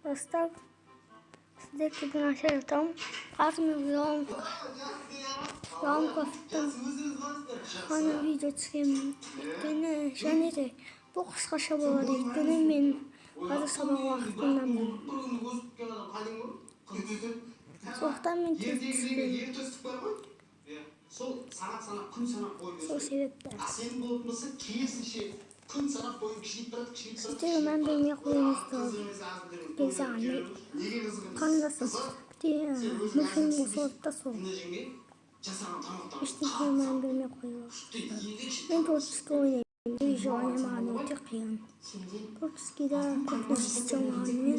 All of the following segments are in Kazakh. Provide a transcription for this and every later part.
Dostlar, sizdeki gün açarım. Azmi yağım kastım. Hani video çekeyim. Beni şanede bu kısaca болады. Өйткені мен қазір сабақ уақытындамын. Сондықтан мен тез түсіремін. Сол себепті. Сіздер мән бермей қойыңыздар. Кезағаны қандасыз. Мүшін болса сол. Ештеңе мән бермей қойыңыздар. Мен творческий ойнаймын. Желание маған өте қиын. Творческийда көп нәрсе істей алмағанымен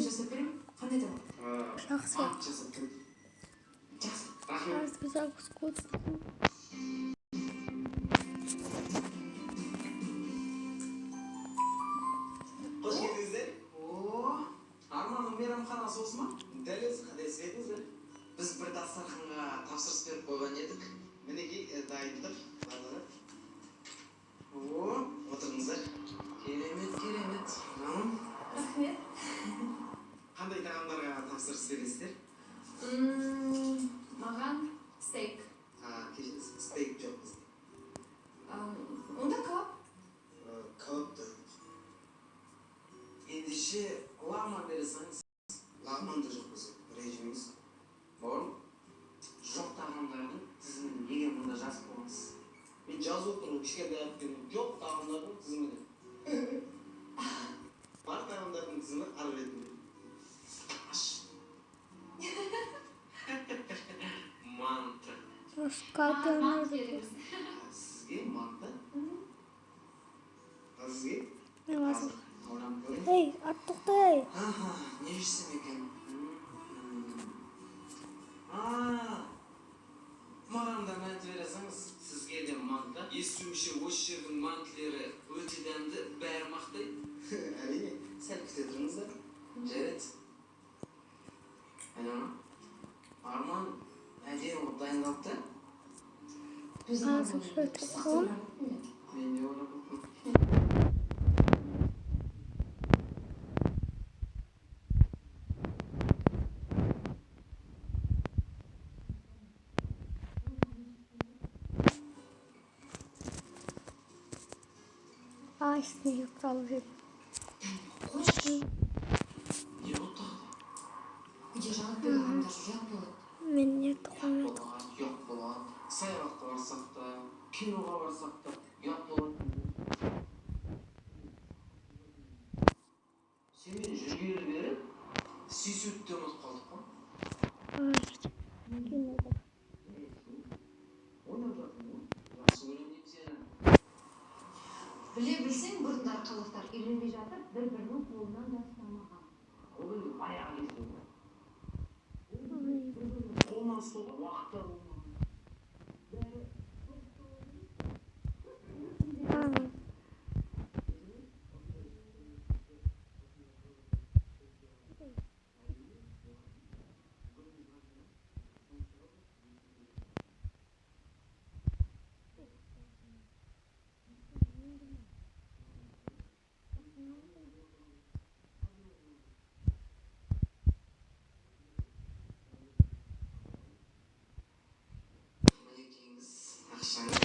жақсы. Қазір запуск қойдым. Hoş geldinizler. Arman'ın meyramxonasi osma? Dәл өзі қадай светіңіздер. Біз бір дастарханға тапсырыс беріп қойған едік. Мінекей дайындық. Отырыңыздар. Керемет. Рахмет. Қандай тағамдарға тапсырыс бересіздер? Маған стейк. Кешіріңіз, стейк жоқ бізде. Онда кebab. Кebab да. Ендеше лағман бересіңіз. Лағман да жоқ бізде. Режиміміз. Бар ма? Жоқ тағамдардың тізімін неге мұнда жазып қойғансыз? Мен жазып отырмын, кішкентай әріппен жоқ тағамдардың тізіміне. Бар тағамдардың тізімі ары бетінде. Манты. Мант беріңіз. Сізге манты? Сізге? Мен азым. Ауырам көрейін. Ей, аттықтай. Не ішсем екен? Маған да манты бересіңіз. Сізге де манты. Естуімше осы жердің мантылары өте дәмді, бәрі мақтайды. Әрине, сәл күте тұрыңыздар. Жарайды. Арман әдейі болып дайындалыпты. Ağzım şöyle takalım. Мен де ойлап отырмын. Ağaçını yıptalım. Қойшы. Не болды тағы? Үйде жаңа берғандар ұят болады. Мен не тұқым Ұят болады. Саябаққа барсақ та, киноға барсақ та ұят болады. Сенмен жүргелі бері сүйсуді ұмытып қалдық қой. Ойнап жатырмын ғой. Жақсы көрем сені. Біле білсең, бұрындар қалықтар үйленбей жатып, бір-бірінің қолынан да ұстамаған. Ол енді баяғы кезде ғой. Қолынан ұстауға уақыттар болмаған. Мінекейіңіз ақшаңыз.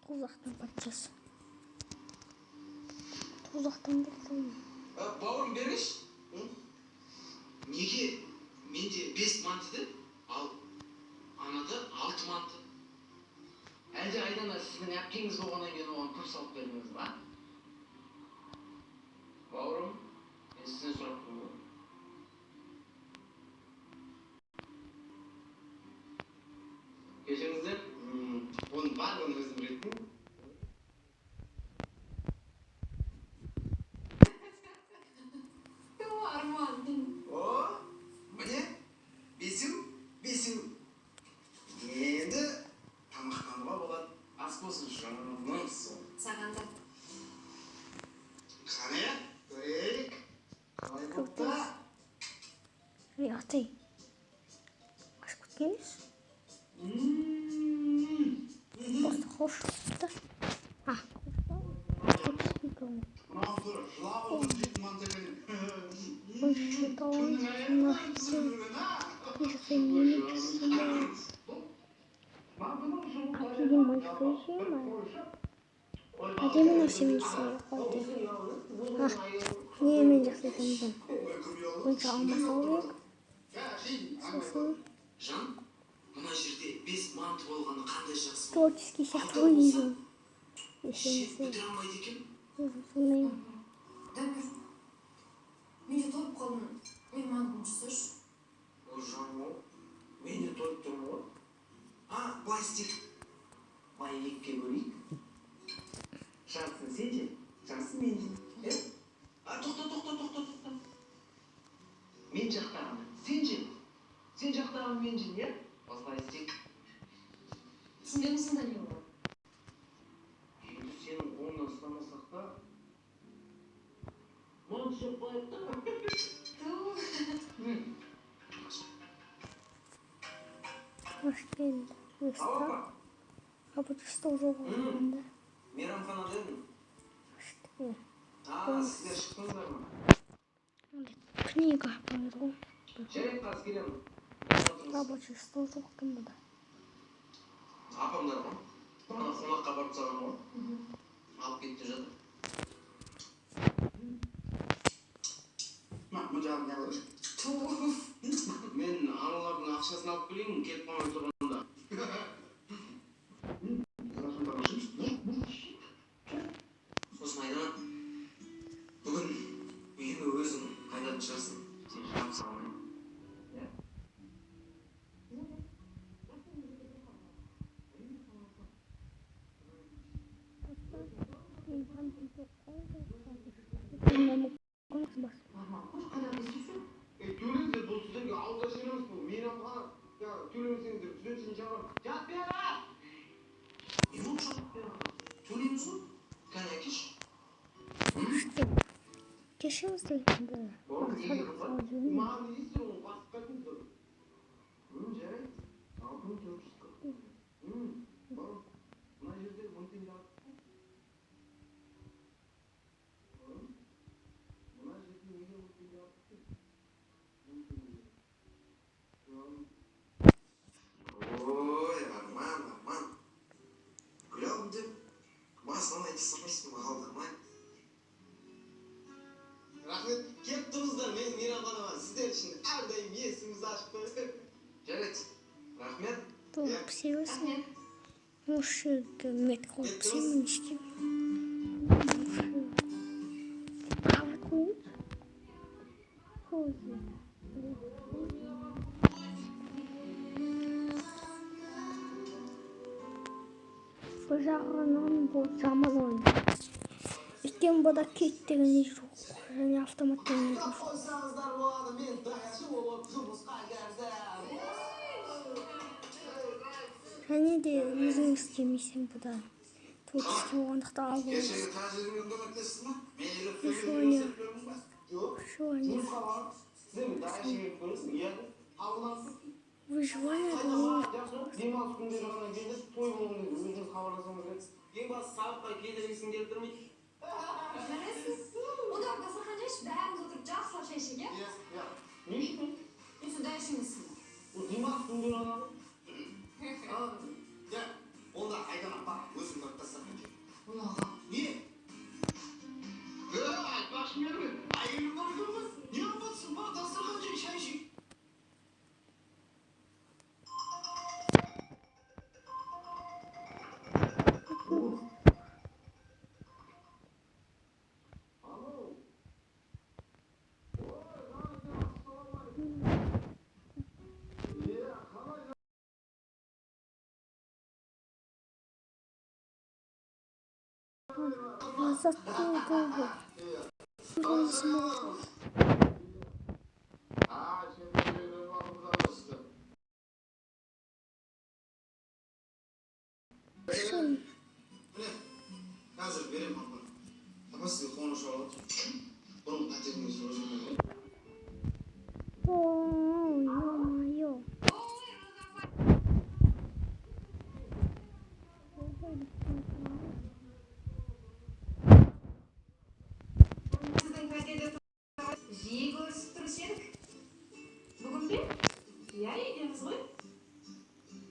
Tuzaktan kaçacağız. Tuzaktan değil. Bауырым беріңізші. Неге менде 5 манты, ал анада 6 манты? Әлде айдана сіздің әпкеңіз болғаннан кейін оған көп салып бердіңіз ба? Бауырым, мен сізден сұрап қоямын. Кешіріңіздер, оның барлығын өзім реттім. Арман. О, міне, бесеу. Енді тамақтануға болады. Ас болсын, жанымыз сол. Саған да. Қане, көрейік. Қалай болыпты? Atay. Aşk kutlayınız. Просто hoş. Ah. Әдемі нәрсемен жасай қойды. Немен жасайтынын онша алмаса керек. Сосын Жан, мына жерде 5 манты болғаны қандай жақсы. творческий сияқты ойнайын. Жеп бітіре алмайды екен. Сондай. Дәмір. Мен де толып қалдым. Мен мантымды жасашы. Жан ол, мен де толып тұрмын ғой. Былай істейік. Былай екіге бөлейік. Жартысын сен же, жартысын мен же. Тоқта. Мен жақтағаны сен же. Сен жақтағаны мен же, не? Осылай істейік. Сенде мысында не болады? Енді сенің қолыңнан ұстамасақ та, манты жеп қояйық та. Hoş geldin. Usta. Kapıcısı уже болғанда. Мейрамханада едім. Işte. Сіздер шықтыңыздар ма? Книга болды. Жарайды, қазір келемін. Рабочий стол жоқ кім бұда. Апамдар ғой. Ана қонаққа барып салған ғой. Алып кетті жатыр. Мұжағым не қылыш? Мен аналардың ақшасын алып келейін, келіп қалмай тұрғанда. Сосын айдан, бүгін үйіңе өзің қайдатын шығарсың. Сен жауап салмайын. Төлеңіздер, бұл сіздерге ауызға жинамыз бұл. Мейрамхана, төлемесеңіздер, түзетшін шағырам. Жат бері! Не болып жат бері? Төлейміз ғой? Кәне әкеш. Кешіміз дейтінді. Маған не дейсің оның басып қайтыңыздар? Жарайды. 6440. Мына жерде 10 теңге алып. Мына жерде неге 10 теңге алып? Ой, Арман. Күлемін деп, басынан айты сырмайсың ба қалдырмай. Рахмет, кеп тұрыңыздар менің мейрамханама. Сіздер үшін әрдайым есіміз ашық қой. Жарайды, рахмет. Толып сеуісің. Осы мет қойып сеуін іштем. Қават қойын. Қойын. Бұл жағынан бұл жаман ойын. Өйткені бұда кеттігіне жоқ. Және автоматтығына жоқ. Қойсаңыздар болады, мен дайыншы болып жұмысқа кірдім. Және де өзің істемейсің бұда. Творческий болғандықтан алып Кешегі тәжірибемен көмектестің ба? Мен Жоқ. var. Sizin daha şey görürsün. Yani havlansın. Выживание. Демалыс күндері ғана келдік, той болғанда өзіңіз хабарласаңыз еді. Ең басты сабаққа келдіргісін келтірмей. Жарайсыз. Онда дастархан жайшы, бәріміз отырып жақсылап шайшайық, иә? Иә. Не үшін? Сонда ішіңізсің. Ол демалыс күндері ғана. Иә. Онда айдан апа өзің барып дастархан жай. Олаға. Не? Айтпақшы мерме. Айылым бар екен ғой. Не болмасын, бар дастархан жай, шай ішейік. Застыл. Қазір берем апа. Апа сізге қоңырау шалып отыр. Бұрын пәтеріңіз розамен. Ё-моё. Сіздің пәтерде жиі көрісіп тұрушы едік. Бүгін бе? Иә, екенбіз ғой.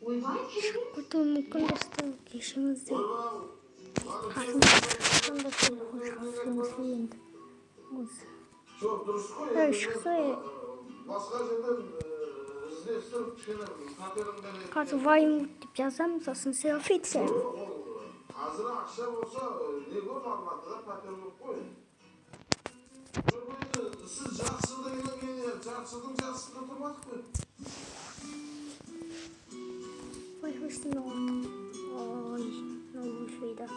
Ойбай, келген. Күту мүмкін достар, кешіңізде. Жоқ, дұрыс қой. Басқа жерден іздестіріп кішкене пәтерімді. Қазір Вайнвуд деп жазамын, сосын селфи түсемін. Қазір ақша болса, не көп Алматыда пәтер көп қой. Сіз жақсыда мен жақсыдың жақсыда тұрмадық қой. Ой, что новый. Ой, новый вида.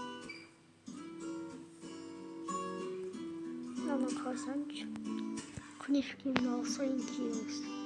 Надо красанчик. Книжки на свои киос.